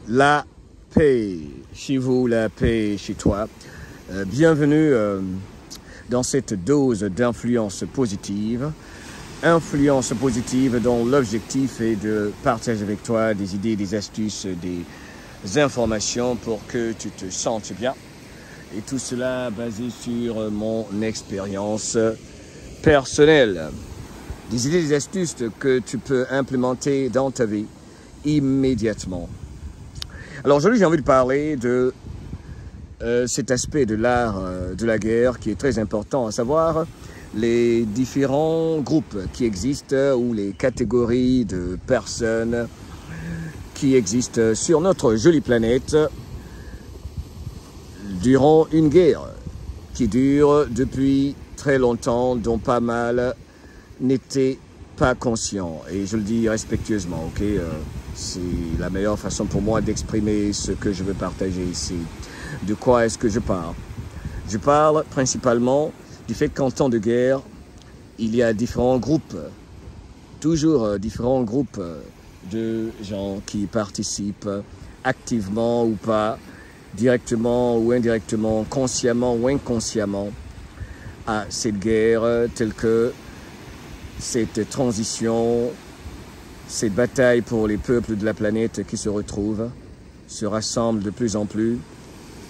La paix chez vous, la paix chez toi. Bienvenue dans cette dose d'influence positive. Influence positive dont l'objectif est de partager avec toi des idées, des astuces, des informations pour que tu te sentes bien. Et tout cela basé sur mon expérience personnelle. Des idées, des astuces que tu peux implémenter dans ta vie immédiatement. Alors aujourd'hui, j'ai envie de parler de cet aspect de l'art de la guerre qui est très important, à savoir les différents groupes qui existent ou les catégories de personnes qui existent sur notre jolie planète durant une guerre qui dure depuis très longtemps, dont pas mal n'étaient pas conscients. Et je le dis respectueusement, ok? C'est la meilleure façon pour moi d'exprimer ce que je veux partager ici. De quoi est-ce que je parle? Je parle principalement du fait qu'en temps de guerre, il y a différents groupes, toujours différents groupes de gens qui participent activement ou pas, directement ou indirectement, consciemment ou inconsciemment à cette guerre, telle que cette transition, cette bataille pour les peuples de la planète qui se retrouvent, se rassemblent de plus en plus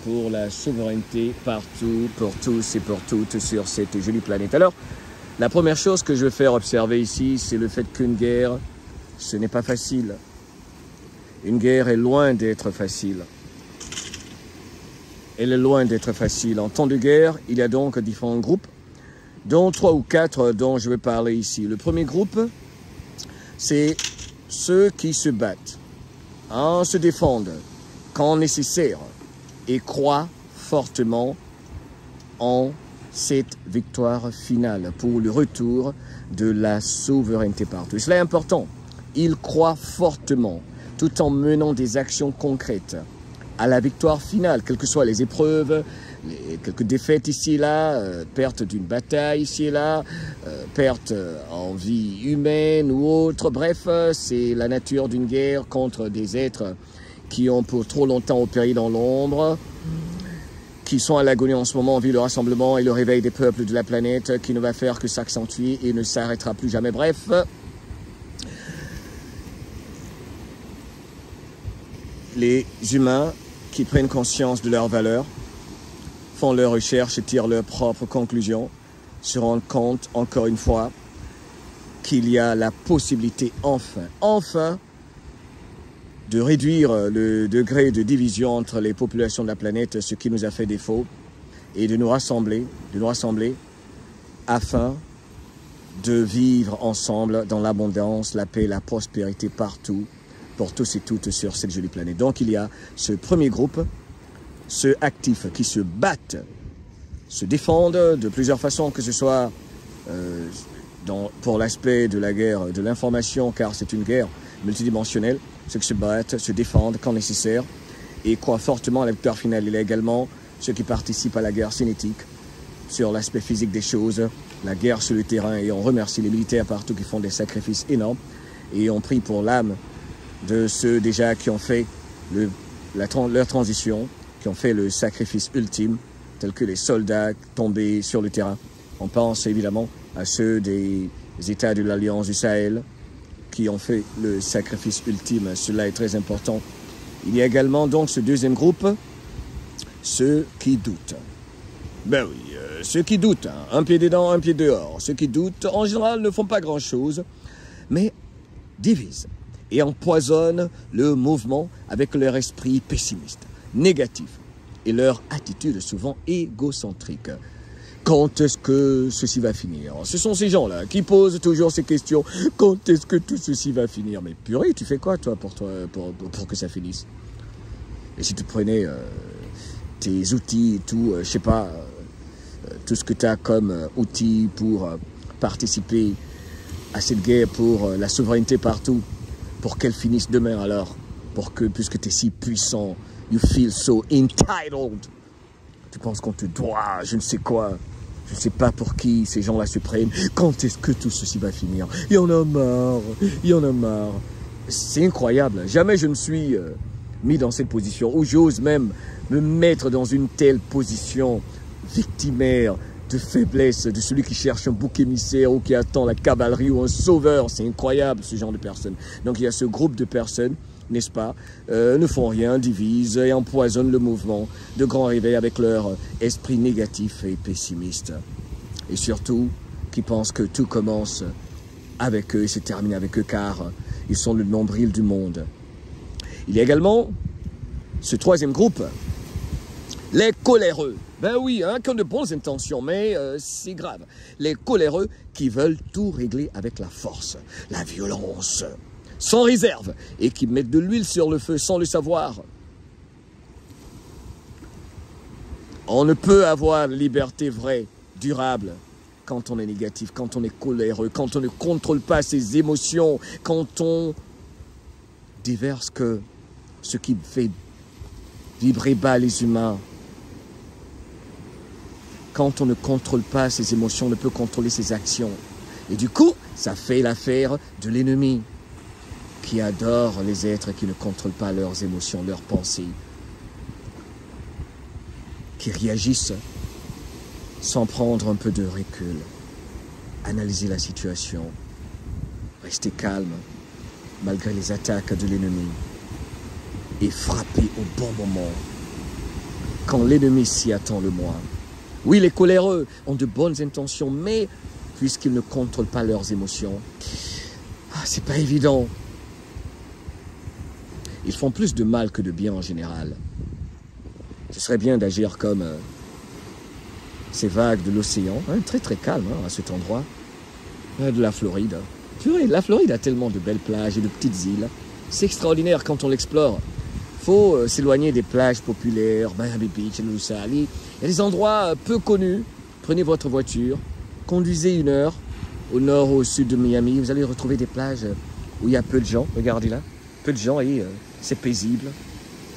pour la souveraineté partout, pour tous et pour toutes sur cette jolie planète. Alors, la première chose que je veux faire observer ici, c'est le fait qu'une guerre, ce n'est pas facile. Une guerre est loin d'être facile. Elle est loin d'être facile. En temps de guerre, il y a donc différents groupes, dont 3 ou 4 dont je vais parler ici. Le premier groupe, c'est ceux qui se battent, se défendent quand nécessaire et croient fortement en cette victoire finale pour le retour de la souveraineté partout. Et cela est important. Ils croient fortement, tout en menant des actions concrètes à la victoire finale, quelles que soient les épreuves, quelques défaites ici et là, perte d'une bataille ici et là, perte en vie humaine ou autre. Bref, c'est la nature d'une guerre contre des êtres qui ont pour trop longtemps opéré dans l'ombre, qui sont à l'agonie en ce moment, en vue le rassemblement et le réveil des peuples de la planète, qui ne va faire que s'accentuer et ne s'arrêtera plus jamais. Bref, les humains qui prennent conscience de leurs valeurs, font leurs recherches et tirent leurs propres conclusions, se rendent compte, encore une fois, qu'il y a la possibilité enfin, de réduire le degré de division entre les populations de la planète, ce qui nous a fait défaut, et de nous rassembler afin de vivre ensemble dans l'abondance, la paix, la prospérité partout, pour tous et toutes sur cette jolie planète. Donc il y a ce premier groupe, ceux actifs qui se battent, se défendent de plusieurs façons, que ce soit pour l'aspect de la guerre, de l'information, car c'est une guerre multidimensionnelle, ceux qui se battent, se défendent quand nécessaire et croient fortement à la victoire finale. Il y a également ceux qui participent à la guerre cinétique, sur l'aspect physique des choses, la guerre sur le terrain, et on remercie les militaires partout qui font des sacrifices énormes, et on prie pour l'âme de ceux déjà qui ont fait leur transition, qui ont fait le sacrifice ultime, tels que les soldats tombés sur le terrain. On pense évidemment à ceux des États de l'Alliance du Sahel qui ont fait le sacrifice ultime. Cela est très important. Il y a également donc ce deuxième groupe, ceux qui doutent. Ben oui, ceux qui doutent, hein. Un pied dedans, un pied dehors. Ceux qui doutent, en général, ne font pas grand-chose, mais divisent et empoisonnent le mouvement avec leur esprit pessimiste, négatif, et leur attitude souvent égocentrique. Quand est-ce que ceci va finir? Ce sont ces gens-là qui posent toujours ces questions. Quand est-ce que tout ceci va finir? Mais purée, tu fais quoi, toi, pour que ça finisse? Et si tu prenais tes outils et tout, je sais pas, tout ce que tu as comme outils pour participer à cette guerre pour la souveraineté partout, pour qu'elle finisse demain alors, puisque tu es si puissant, you feel so entitled, tu penses qu'on te doit, je ne sais quoi, je ne sais pas pour qui ces gens-là se prennent, quand est-ce que tout ceci va finir? Il y en a marre, il y en a marre. C'est incroyable, jamais je me suis mis dans cette position, ou j'ose même me mettre dans une telle position victimaire de faiblesse, de celui qui cherche un bouc émissaire ou qui attend la cavalerie ou un sauveur. C'est incroyable ce genre de personnes. Donc il y a ce groupe de personnes, n'est-ce pas, ne font rien, divisent et empoisonnent le mouvement de grand réveil avec leur esprit négatif et pessimiste. Et surtout, qui pensent que tout commence avec eux et se termine avec eux car ils sont le nombril du monde. Il y a également ce troisième groupe, les coléreux. Ben oui, hein, qui ont de bonnes intentions, mais c'est grave. Les coléreux qui veulent tout régler avec la force, la violence, sans réserve, et qui mettent de l'huile sur le feu sans le savoir. On ne peut avoir liberté vraie, durable, quand on est négatif, quand on est coléreux, quand on ne contrôle pas ses émotions, quand on déverse que ce qui fait vibrer bas les humains. Quand on ne contrôle pas ses émotions, on ne peut contrôler ses actions. Et du coup, ça fait l'affaire de l'ennemi qui adore les êtres qui ne contrôlent pas leurs émotions, leurs pensées, qui réagissent sans prendre un peu de recul, analyser la situation, rester calme malgré les attaques de l'ennemi et frapper au bon moment quand l'ennemi s'y attend le moins. Oui, les coléreux ont de bonnes intentions, mais puisqu'ils ne contrôlent pas leurs émotions, c'est pas évident. Ils font plus de mal que de bien en général. Ce serait bien d'agir comme ces vagues de l'océan, hein, très très calme à cet endroit, de la Floride. Tu vois, la Floride a tellement de belles plages et de petites îles. C'est extraordinaire quand on l'explore. Il faut s'éloigner des plages populaires, Miami Beach, tout ça. Il y a des endroits peu connus. Prenez votre voiture, conduisez 1 heure au nord ou au sud de Miami. Vous allez retrouver des plages où il y a peu de gens. Regardez là, peu de gens et c'est paisible,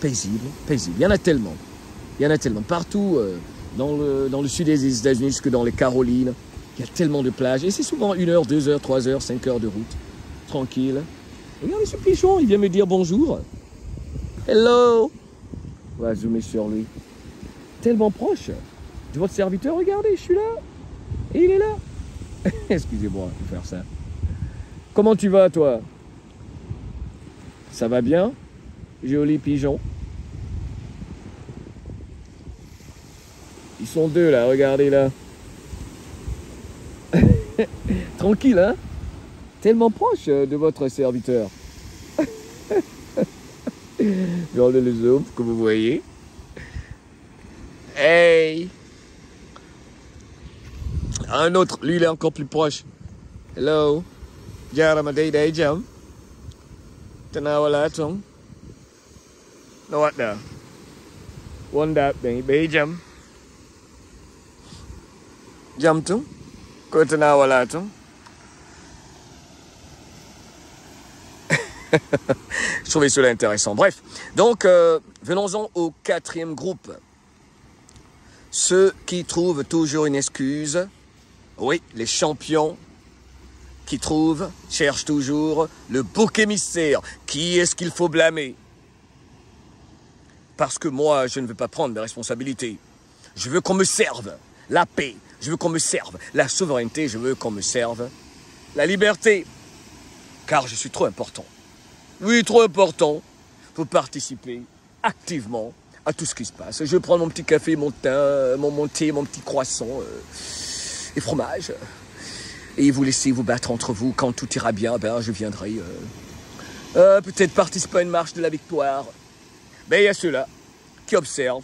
paisible, paisible. Il y en a tellement. Il y en a tellement. Partout dans le sud des États-Unis, jusque dans les Carolines, il y a tellement de plages. Et c'est souvent 1 heure, 2 heures, 3 heures, 5 heures de route. Tranquille. Regardez ce pigeon, il vient me dire bonjour. Hello. On va zoomer sur lui. Tellement proche de votre serviteur. Regardez, je suis là. Et il est là. Excusez-moi de faire ça. Comment tu vas, toi? Ça va bien? Joli pigeon. Ils sont 2 là, regardez là. Tranquille, hein? Tellement proche de votre serviteur. Dans le zoom que vous voyez. Hey! Un autre, lui il est encore plus proche. Hello. Jaramadei day jam. Tanawala tung. No what da? One dap day jam. Jam tung. Ko tanawala tung. Je trouvais cela intéressant. Bref, donc venons-en au 4e groupe. Ceux qui trouvent toujours une excuse. Oui, les champions qui cherchent toujours le bouc émissaire. Qui est-ce qu'il faut blâmer? Parce que moi, je ne veux pas prendre mes responsabilités. Je veux qu'on me serve la paix. Je veux qu'on me serve la souveraineté. Je veux qu'on me serve la liberté. Car je suis trop important. Oui, trop important. Il faut participer activement à tout ce qui se passe. Je vais prendre mon petit café, mon thé, mon petit croissant et fromage. Et vous laissez vous battre entre vous. Quand tout ira bien, ben, je viendrai peut-être participer à une marche de la victoire. Mais il y a ceux-là qui observent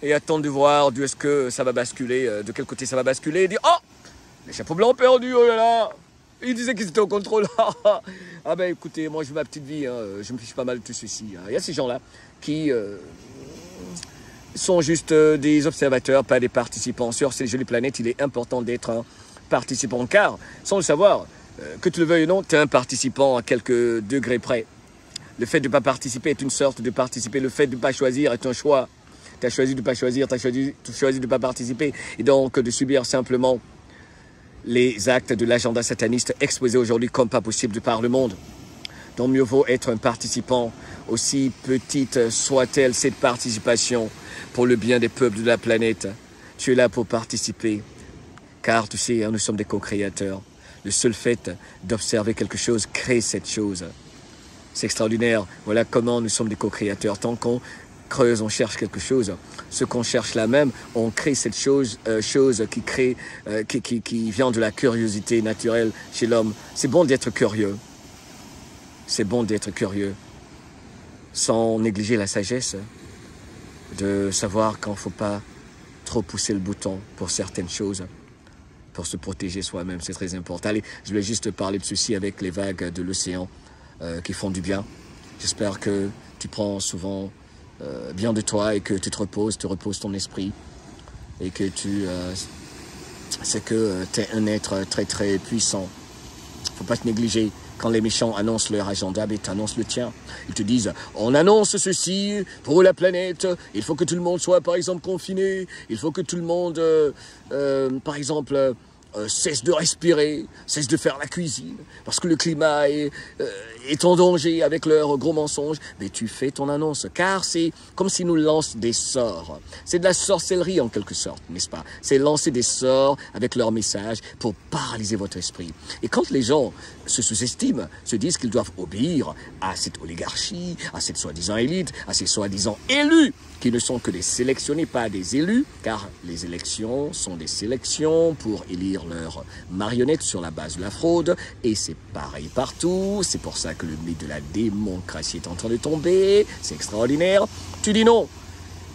et attendent de voir d'où est-ce que ça va basculer, de quel côté ça va basculer, et dire « Oh, les chapeaux blancs perdus, oh là là !» Ils disaient qu'ils étaient au contrôle. Ah ben écoutez, moi je vis ma petite vie, hein. Je me fiche pas mal de tout ceci. Il y a ces gens-là qui sont juste des observateurs, pas des participants. Sur ces jolies planètes, il est important d'être un participant, car, sans le savoir, que tu le veuilles ou non, tu es un participant à quelques degrés près. Le fait de ne pas participer est une sorte de participer. Le fait de ne pas choisir est un choix. Tu as choisi de ne pas choisir, tu as choisi de ne pas participer. Et donc de subir simplement les actes de l'agenda sataniste exposés aujourd'hui comme pas possible de par le monde. Donc mieux vaut être un participant, aussi petite soit-elle cette participation, pour le bien des peuples de la planète. Tu es là pour participer, car tu sais, nous sommes des co-créateurs. Le seul fait d'observer quelque chose crée cette chose. C'est extraordinaire. Voilà comment nous sommes des co-créateurs. Tant qu'on creuse, on cherche quelque chose. Ce qu'on cherche là même, on crée cette chose qui crée, qui vient de la curiosité naturelle chez l'homme. C'est bon d'être curieux. C'est bon d'être curieux, sans négliger la sagesse, de savoir qu'il ne faut pas trop pousser le bouton pour certaines choses, pour se protéger soi-même, c'est très important. Allez, je vais juste parler de ceci avec les vagues de l'océan qui font du bien. J'espère que tu prends souvent bien de toi et que tu te reposes ton esprit et que c'est que tu es un être très très puissant. Faut pas te négliger. Quand les méchants annoncent leur agenda, tu annonces le tien. Ils te disent, on annonce ceci pour la planète, il faut que tout le monde soit par exemple confiné, il faut que tout le monde, par exemple, cesse de respirer, cesse de faire la cuisine, parce que le climat est en danger avec leurs gros mensonges. Mais tu fais ton annonce, car c'est comme s'ils nous lancent des sorts. C'est de la sorcellerie en quelque sorte, n'est-ce pas? C'est lancer des sorts avec leurs messages pour paralyser votre esprit. Et quand les gens se sous-estiment, se disent qu'ils doivent obéir à cette oligarchie, à cette soi-disant élite, à ces soi-disant élus, qui ne sont que des sélectionnés, pas des élus, car les élections sont des sélections pour élire leurs marionnettes sur la base de la fraude, et c'est pareil partout. C'est pour ça que le mythe de la démocratie est en train de tomber. C'est extraordinaire. Tu dis non.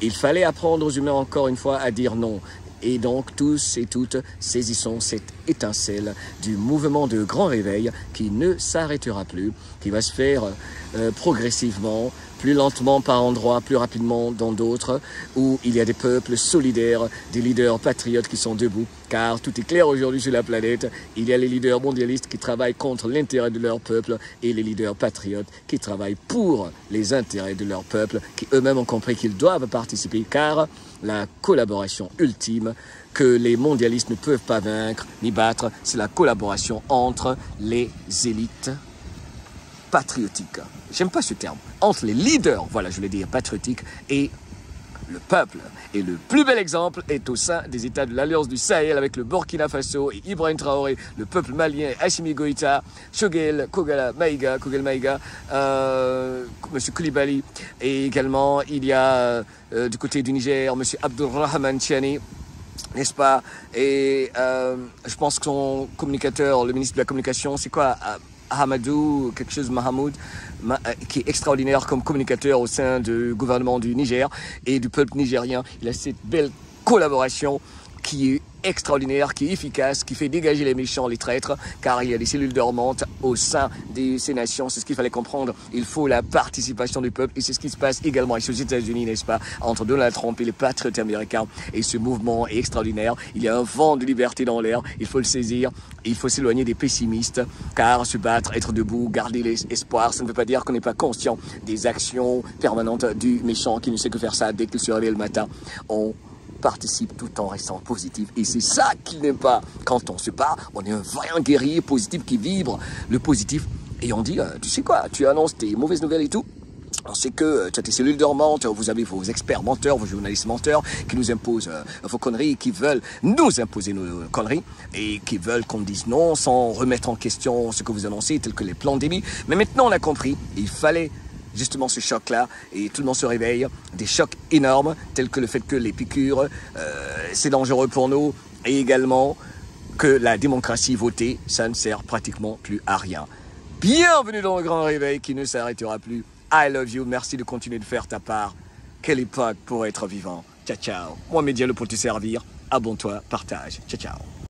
Il fallait apprendre aux humains encore une fois à dire non. Et donc, tous et toutes, saisissons cette étincelle du mouvement de grand réveil qui ne s'arrêtera plus, qui va se faire progressivement, plus lentement par endroits, plus rapidement dans d'autres, où il y a des peuples solidaires, des leaders patriotes qui sont debout, car tout est clair aujourd'hui sur la planète. Il y a les leaders mondialistes qui travaillent contre l'intérêt de leur peuple et les leaders patriotes qui travaillent pour les intérêts de leur peuple, qui eux-mêmes ont compris qu'ils doivent participer, car la collaboration ultime que les mondialistes ne peuvent pas vaincre ni battre, c'est la collaboration entre les élites patriotiques. J'aime pas ce terme. Entre les leaders, voilà, je voulais dire patriotiques, et le peuple. Et le plus bel exemple est au sein des États de l'Alliance du Sahel avec le Burkina Faso et Ibrahim Traoré, le peuple malien, Assimi Goïta, Choguel Maïga, Monsieur Koulibaly. Et également, il y a du côté du Niger, Monsieur Abdurrahman Tiani, n'est-ce pas? Et je pense que son communicateur, le ministre de la Communication, c'est quoi? Hamadou, quelque chose Mahamoud, qui est extraordinaire comme communicateur au sein du gouvernement du Niger et du peuple nigérien. Il a cette belle collaboration qui est extraordinaire, qui est efficace, qui fait dégager les méchants, les traîtres, car il y a des cellules dormantes au sein de ces nations. C'est ce qu'il fallait comprendre. Il faut la participation du peuple, et c'est ce qui se passe également ici aux États-Unis, n'est-ce pas, entre Donald Trump et les patriotes américains. Et ce mouvement est extraordinaire. Il y a un vent de liberté dans l'air. Il faut le saisir. Il faut s'éloigner des pessimistes, car se battre, être debout, garder l'espoir, ça ne veut pas dire qu'on n'est pas conscient des actions permanentes du méchant qui ne sait que faire ça dès qu'il se réveille le matin. On participe tout en restant positif, et c'est ça qu'il n'aime pas. Quand on se bat, on est un vaillant guerrier positif qui vibre le positif, et on dit, tu sais quoi, tu annonces tes mauvaises nouvelles et tout, on sait que tu as tes cellules dormantes, vous avez vos experts menteurs, vos journalistes menteurs qui nous imposent vos conneries, qui veulent nous imposer nos conneries et qui veulent qu'on dise non sans remettre en question ce que vous annoncez, tel que les pandémies. Mais maintenant on a compris, il fallait justement ce choc-là, et tout le monde se réveille, des chocs énormes, tels que le fait que les piqûres, c'est dangereux pour nous, et également que la démocratie votée, ça ne sert pratiquement plus à rien. Bienvenue dans le grand réveil qui ne s'arrêtera plus. I love you, merci de continuer de faire ta part. Quelle époque pour être vivant. Ciao, ciao. Moi, Médialo pour te servir. Abonne-toi, partage. Ciao, ciao.